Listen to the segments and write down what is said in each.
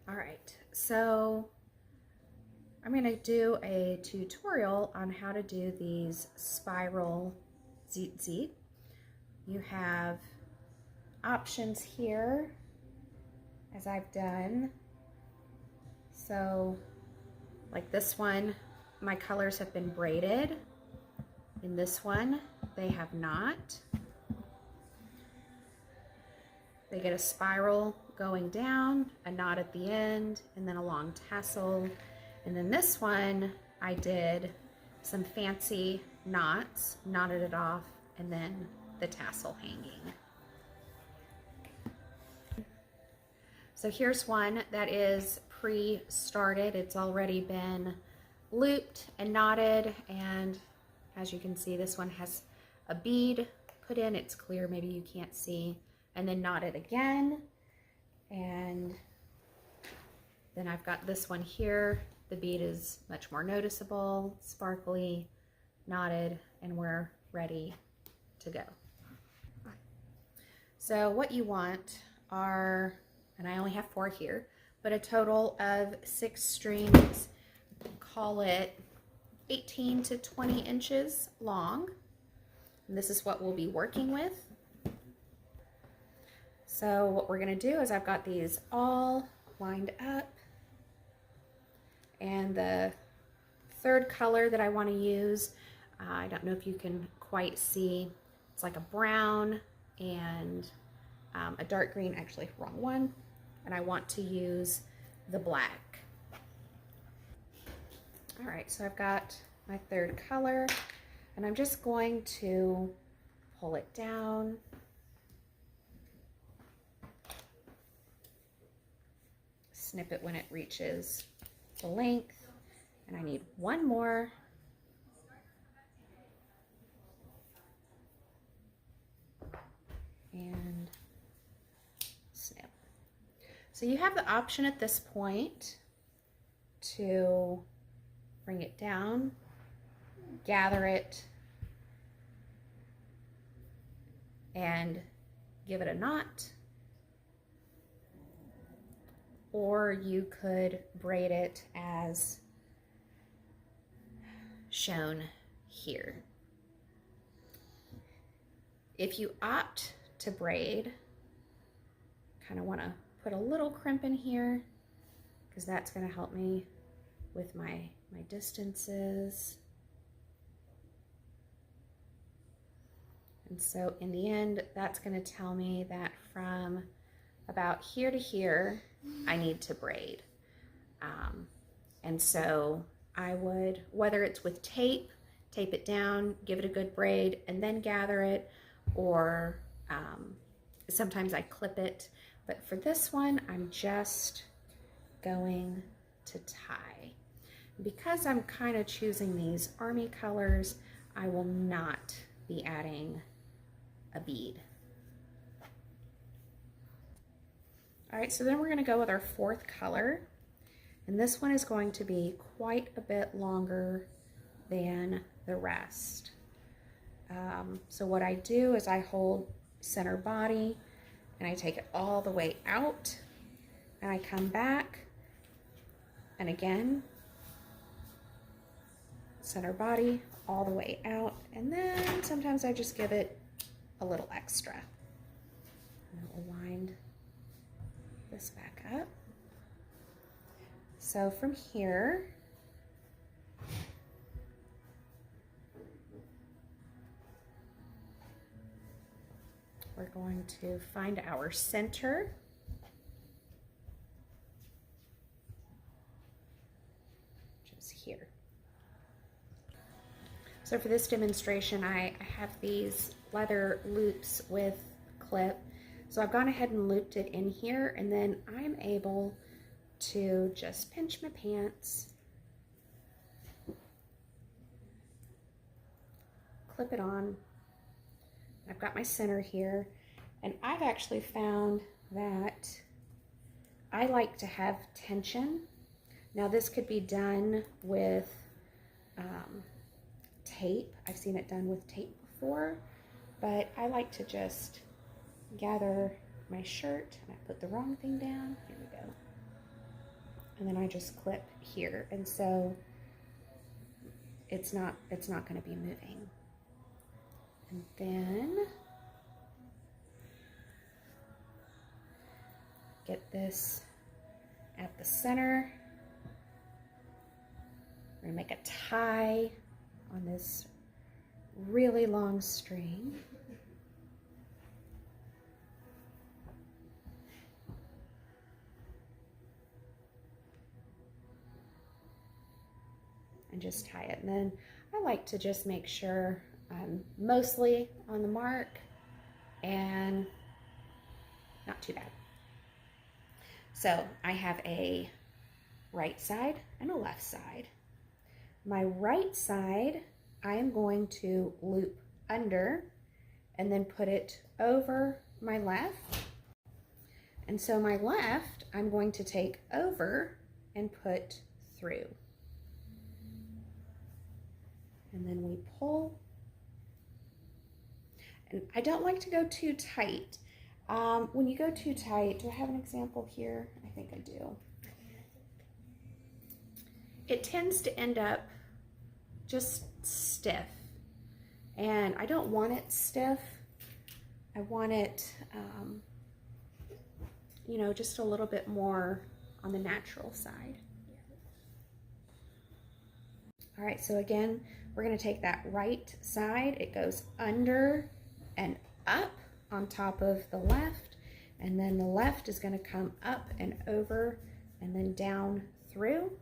All right, so I'm going to do a tutorial on how to do these spiral tzitzit. You have options here, as I've done. So, like this one, my colors have been braided. In this one, they have not. They get a spiral going down, a knot at the end, and then a long tassel. And then this one, I did some fancy knots, knotted it off, and then the tassel hanging. So here's one that is pre-started. It's already been looped and knotted, and as you can see, this one has a bead put in. It's clear, maybe you can't see. And then knotted again. And then I've got this one here. The bead is much more noticeable, sparkly, knotted, and we're ready to go. So what you want are, and I only have 4 here, but a total of 6 strings, call it 18 to 20 inches long. And this is what we'll be working with. So what we're going to do is I've got these all lined up, and the third color that I want to use, I don't know if you can quite see, it's like a brown and a dark green, actually wrong one, and I want to use the black. All right, so I've got my third color, and I'm just going to pull it down. Snip it when it reaches the length, and I need one more. And snip. So you have the option at this point to bring it down, gather it, and give it a knot. Or you could braid it as shown here. If you opt to braid, kind of want to put a little crimp in here because that's going to help me with my distances. And so in the end, that's going to tell me that from about here to here, I need to braid. And so I would, whether it's with tape it down, give it a good braid, and then gather it, or sometimes I clip it. But for this one, I'm just going to tie. Because I'm kind of choosing these army colors, I will not be adding a bead. All right, so then we're going to go with our 4th color, and this one is going to be quite a bit longer than the rest. So what I do is I hold center body and I take it all the way out, and I come back, and again, center body all the way out, and then sometimes I just give it a little extra. And I'll wind this back up. So from here, we're going to find our center. Which is here. So for this demonstration, I have these leather loops with clip. So I've gone ahead and looped it in here, and then I'm able to just pinch my pants, clip it on. I've got my center here, and I've actually found that I like to have tension. Now this could be done with tape. I've seen it done with tape before, but I like to just gather my shirt, and I put the wrong thing down. Here we go. and then I just clip here, and so it's not going to be moving. And then get this at the center. We're going to make a tie on this really long string. And just tie it. And then I like to just make sure I'm mostly on the mark and not too bad. So I have a right side and a left side. My right side, I am going to loop under and then put it over my left. And so my left, I'm going to take over and put through. And then we pull. And I don't like to go too tight. When you go too tight, do I have an example here? I think I do. It tends to end up just stiff. And I don't want it stiff. I want it, you know, just a little bit more on the natural side. All right, so again, we're going to take that right side. It goes under and up on top of the left, and then the left is going to come up and over and then down through.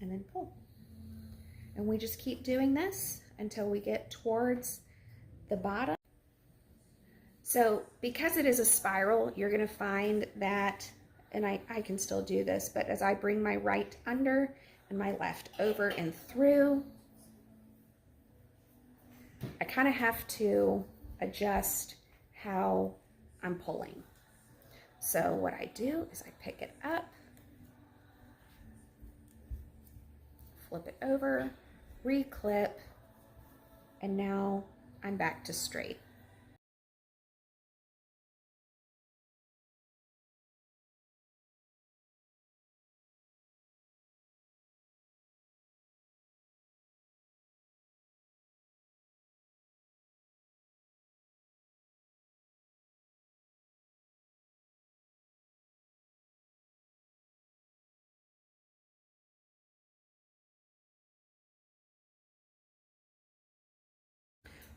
And then pull. And we just keep doing this until we get towards the bottom. So because it is a spiral, you're going to find that, and I can still do this, but as I bring my right under and my left over and through, I kind of have to adjust how I'm pulling. So what I do is I pick it up, flip it over, re-clip, and now I'm back to straight.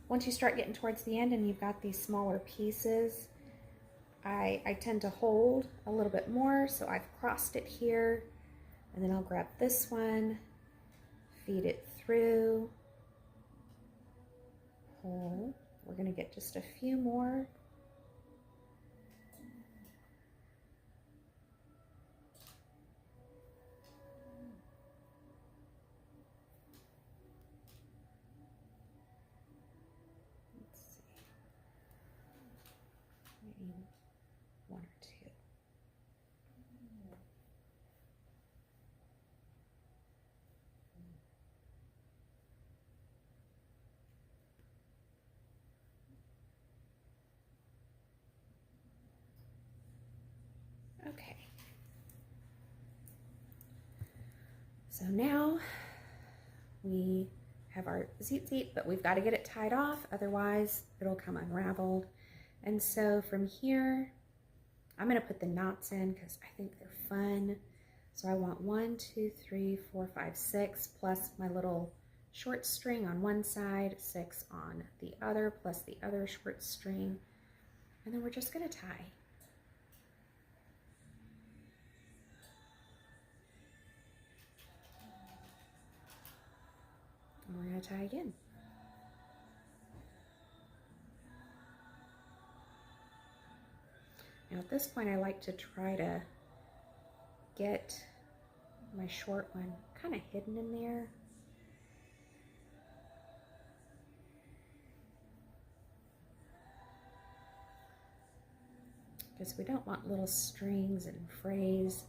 Once you start getting towards the end and you've got these smaller pieces, I tend to hold a little bit more, so I've crossed it here, and then I'll grab this one, feed it through, pull. We're going to get just a few more. One or two. Okay. So now we have our tzitzit, but we've got to get it tied off, otherwise it'll come unraveled. And so from here, I'm going to put the knots in because I think they're fun. So I want 1, 2, 3, 4, 5, 6, plus my little short string on one side, 6 on the other, plus the other short string. And then we're just going to tie. And we're going to tie again. Now at this point, I like to try to get my short one kind of hidden in there. Because we don't want little strings and frays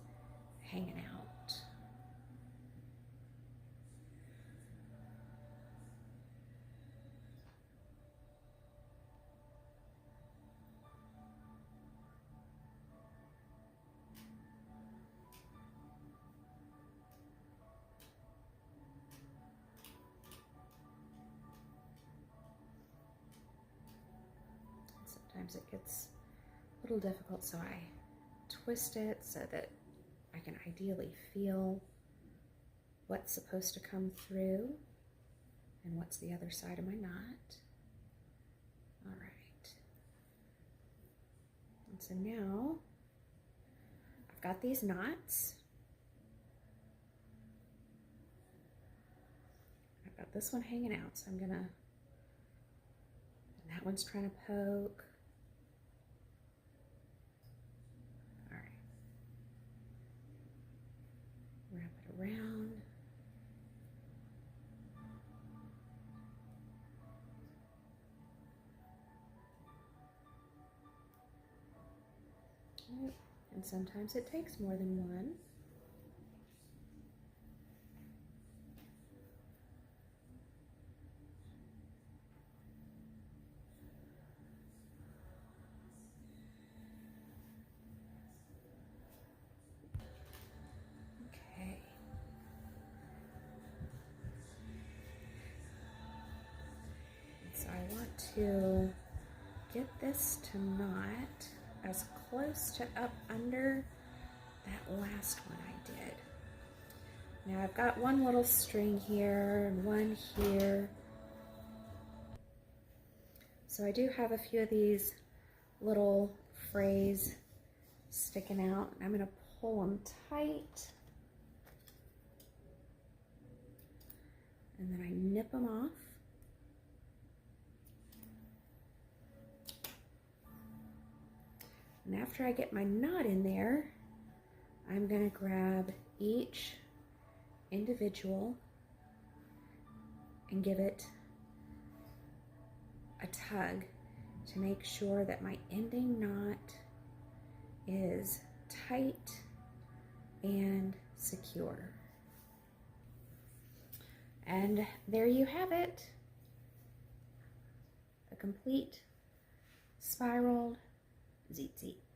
hanging out. sometimes it gets a little difficult, so I twist it so that I can ideally feel what's supposed to come through and what's the other side of my knot. All right. And so now I've got these knots. I've got this one hanging out, so I'm gonna, and that one's trying to poke. All right. Wrap it around. And sometimes it takes more than one. Okay. And so I want to get this to knot as close to up under that last one I did. Now I've got one little string here and one here. So I do have a few of these little frays sticking out. I'm going to pull them tight. And then I nip them off. And after I get my knot in there, I'm going to grab each individual and give it a tug to make sure that my ending knot is tight and secure. And there you have it, a complete spiraled Tzitzit.